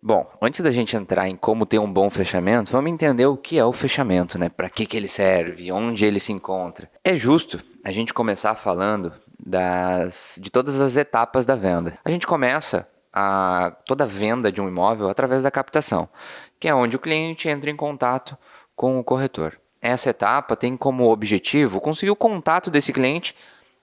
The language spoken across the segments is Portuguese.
Bom, antes da gente entrar em como ter um bom fechamento, vamos entender o que é o fechamento, né? Para que ele serve, onde ele se encontra. É justo a gente começar falando de todas as etapas da venda. A gente começa toda a venda de um imóvel através da captação, que é onde o cliente entra em contato com o corretor. Essa etapa tem como objetivo conseguir o contato desse cliente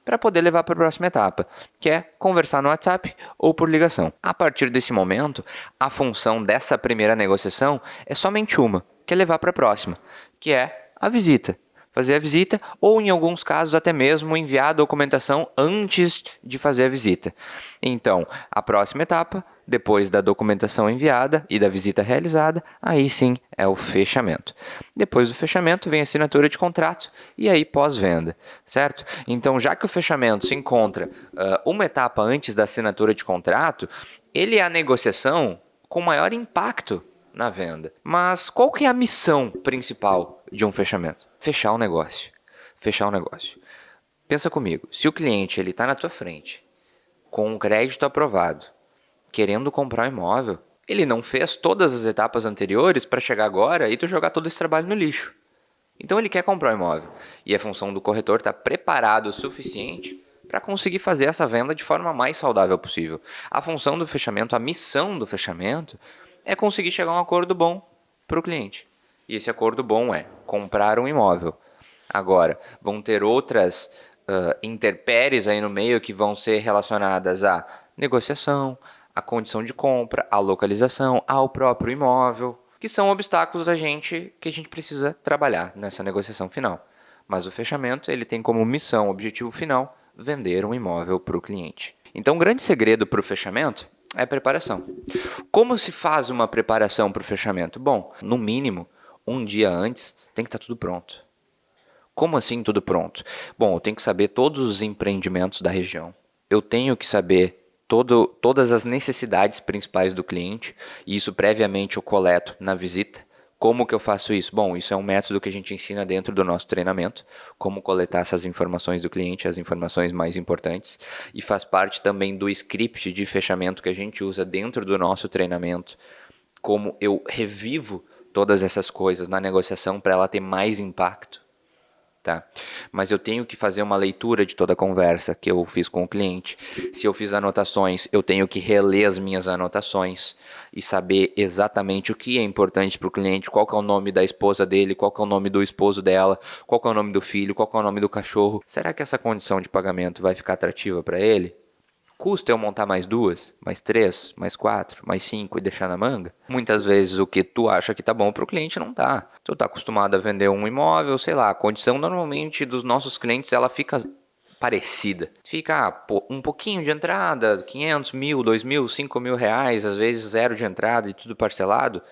para poder levar para a próxima etapa, que é conversar no WhatsApp ou por ligação. A partir desse momento, a função dessa primeira negociação é somente uma, que é levar para a próxima, que é a visita. Fazer a visita ou, em alguns casos, até mesmo enviar a documentação antes de fazer a visita. Então, a próxima etapa, depois da documentação enviada e da visita realizada, aí sim é o fechamento. Depois do fechamento vem a assinatura de contrato e aí pós-venda, certo? Então, já que o fechamento se encontra uma etapa antes da assinatura de contrato, ele é a negociação com maior impacto na venda. Mas qual que é a missão principal de um fechamento? Fechar o negócio. Fechar o negócio. Pensa comigo, se o cliente ele está na tua frente, com um crédito aprovado, querendo comprar um imóvel, ele não fez todas as etapas anteriores para chegar agora e tu jogar todo esse trabalho no lixo. Então ele quer comprar um imóvel. E a função do corretor estar preparado o suficiente para conseguir fazer essa venda de forma mais saudável possível. A função do fechamento, a missão do fechamento, é conseguir chegar a um acordo bom para o cliente. E esse acordo bom é comprar um imóvel. Agora, vão ter outras intempéries aí no meio que vão ser relacionadas à negociação, à condição de compra, à localização, ao próprio imóvel, que são obstáculos que a gente precisa trabalhar nessa negociação final. Mas o fechamento ele tem como missão, objetivo final, vender um imóvel para o cliente. Então, o grande segredo para o fechamento é a preparação. Como se faz uma preparação para o fechamento? Bom, no mínimo, um dia antes tem que estar tudo pronto. Como assim tudo pronto? Bom, eu tenho que saber todos os empreendimentos da região. Eu tenho que saber todas as necessidades principais do cliente, e isso previamente eu coleto na visita. Como que eu faço isso? Bom, isso é um método que a gente ensina dentro do nosso treinamento, como coletar essas informações do cliente, as informações mais importantes, e faz parte também do script de fechamento que a gente usa dentro do nosso treinamento, como eu revivo todas essas coisas na negociação para ela ter mais impacto. Tá? Mas eu tenho que fazer uma leitura de toda a conversa que eu fiz com o cliente. Se eu fiz anotações, eu tenho que reler as minhas anotações e saber exatamente o que é importante para o cliente, qual que é o nome da esposa dele, qual que é o nome do esposo dela, qual que é o nome do filho, qual que é o nome do cachorro. Será que essa condição de pagamento vai ficar atrativa para ele? Custa eu montar mais duas, mais três, mais quatro, mais cinco e deixar na manga? Muitas vezes o que tu acha que tá bom para o cliente não tá. Tu tá acostumado a vender um imóvel, sei lá, a condição normalmente dos nossos clientes ela fica parecida. Fica um pouquinho de entrada, 500, 1.000, 2.000, 5.000 reais, às vezes zero de entrada e tudo parcelado.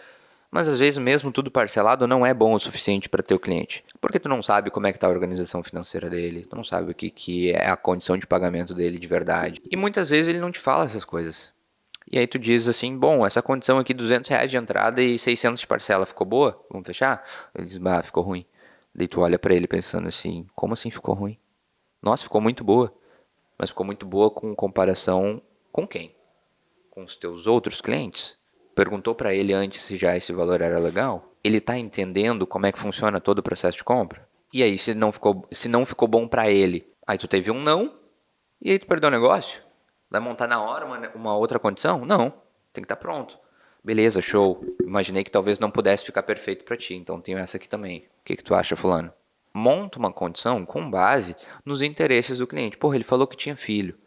Mas às vezes mesmo tudo parcelado não é bom o suficiente para ter o cliente. Porque tu não sabe como é que está a organização financeira dele, tu não sabe o que é a condição de pagamento dele de verdade. E muitas vezes ele não te fala essas coisas. E aí tu diz assim, bom, essa condição aqui, R$ 200 de entrada e 600 de parcela, ficou boa? Vamos fechar? Ele diz, bah, ficou ruim. Daí tu olha para ele pensando assim, como assim ficou ruim? Nossa, ficou muito boa. Mas ficou muito boa com comparação com quem? Com os teus outros clientes? Perguntou para ele antes se já esse valor era legal? Ele está entendendo como é que funciona todo o processo de compra? E aí, se não ficou bom para ele, aí tu teve um não, e aí tu perdeu o negócio? Vai montar na hora uma outra condição? Não, tem que estar pronto. Beleza, show. Imaginei que talvez não pudesse ficar perfeito para ti, então tenho essa aqui também. O que tu acha, fulano? Monta uma condição com base nos interesses do cliente. Porra, ele falou que tinha filho.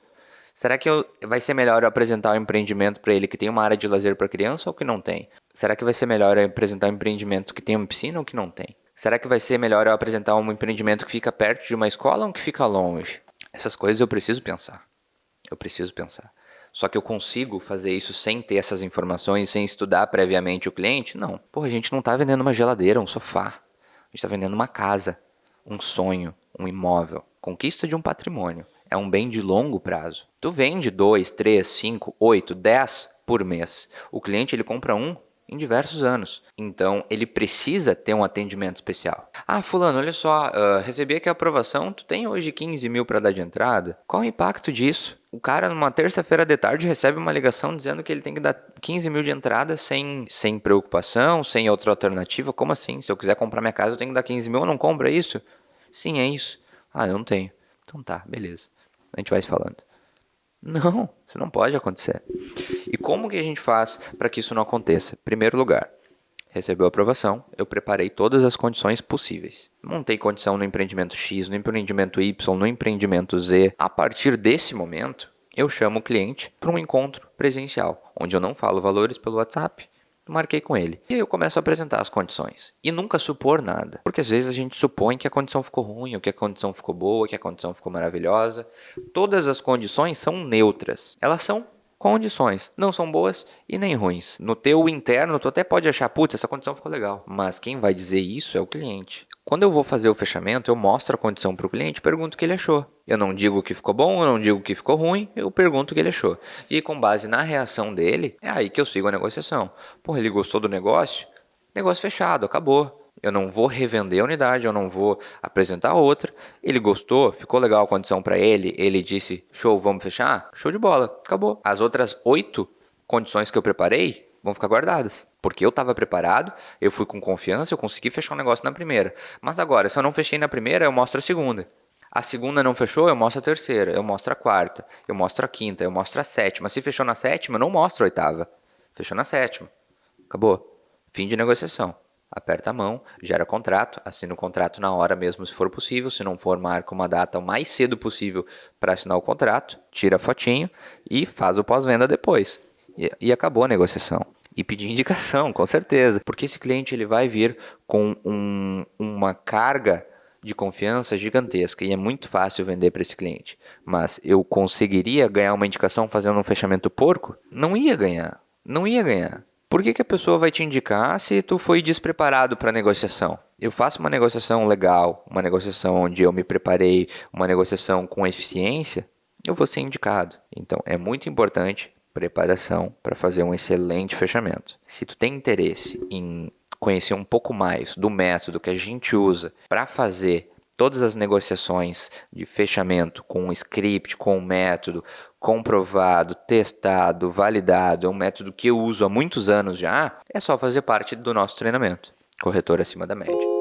Será que vai ser melhor eu apresentar um empreendimento para ele que tem uma área de lazer para criança ou que não tem? Será que vai ser melhor eu apresentar um empreendimento que tem uma piscina ou que não tem? Será que vai ser melhor eu apresentar um empreendimento que fica perto de uma escola ou que fica longe? Essas coisas eu preciso pensar. Eu preciso pensar. Só que eu consigo fazer isso sem ter essas informações, sem estudar previamente o cliente? Não. Porra, a gente não está vendendo uma geladeira, um sofá. A gente está vendendo uma casa, um sonho, um imóvel. Conquista de um patrimônio. É um bem de longo prazo. Tu vende 2, 3, 5, 8, 10 por mês. O cliente ele compra um em diversos anos. Então, ele precisa ter um atendimento especial. Ah, fulano, olha só, recebi aqui a aprovação, tu tem hoje 15 mil para dar de entrada. Qual o impacto disso? O cara, numa terça-feira de tarde, recebe uma ligação dizendo que ele tem que dar 15 mil de entrada sem preocupação, sem outra alternativa. Como assim? Se eu quiser comprar minha casa, eu tenho que dar 15 mil, eu não compro, é isso? Sim, é isso. Ah, eu não tenho. Então tá, beleza. A gente vai se falando. Não, isso não pode acontecer. E como que a gente faz para que isso não aconteça? Primeiro lugar, recebeu a aprovação, eu preparei todas as condições possíveis. Montei condição no empreendimento X, no empreendimento Y, no empreendimento Z. A partir desse momento, eu chamo o cliente para um encontro presencial, onde eu não falo valores pelo WhatsApp. Marquei com ele. E aí eu começo a apresentar as condições. E nunca supor nada. Porque às vezes a gente supõe que a condição ficou ruim, ou que a condição ficou boa, que a condição ficou maravilhosa. Todas as condições são neutras. Elas são condições. Não são boas e nem ruins. No teu interno, tu até pode achar, putz, essa condição ficou legal. Mas quem vai dizer isso é o cliente. Quando eu vou fazer o fechamento, eu mostro a condição para o cliente e pergunto o que ele achou. Eu não digo que ficou bom, eu não digo que ficou ruim, eu pergunto o que ele achou. E com base na reação dele, é aí que eu sigo a negociação. Porra, ele gostou do negócio? Negócio fechado, acabou. Eu não vou revender a unidade, eu não vou apresentar outra. Ele gostou, ficou legal a condição para ele, ele disse, show, vamos fechar? Show de bola, acabou. As outras 8 condições que eu preparei vão ficar guardadas. Porque eu estava preparado, eu fui com confiança, eu consegui fechar um negócio na primeira. Mas agora, se eu não fechei na primeira, eu mostro a segunda. A segunda não fechou, eu mostro a terceira, eu mostro a quarta, eu mostro a quinta, eu mostro a sétima. Se fechou na sétima, eu não mostro a oitava. Fechou na sétima. Acabou. Fim de negociação. Aperta a mão, gera contrato, assina o contrato na hora mesmo se for possível. Se não for, marca uma data o mais cedo possível para assinar o contrato, tira a fotinho e faz o pós-venda depois. E acabou a negociação. E pedir indicação, com certeza. Porque esse cliente ele vai vir com uma carga de confiança gigantesca e é muito fácil vender para esse cliente. Mas eu conseguiria ganhar uma indicação fazendo um fechamento porco? Não ia ganhar. Não ia ganhar. Por que a pessoa vai te indicar se tu foi despreparado para a negociação? Eu faço uma negociação legal, uma negociação onde eu me preparei, uma negociação com eficiência, eu vou ser indicado. Então é muito importante preparação para fazer um excelente fechamento. Se tu tem interesse em conhecer um pouco mais do método que a gente usa para fazer todas as negociações de fechamento com um script, com um método comprovado, testado, validado, é um método que eu uso há muitos anos já, é só fazer parte do nosso treinamento. Corretor acima da média.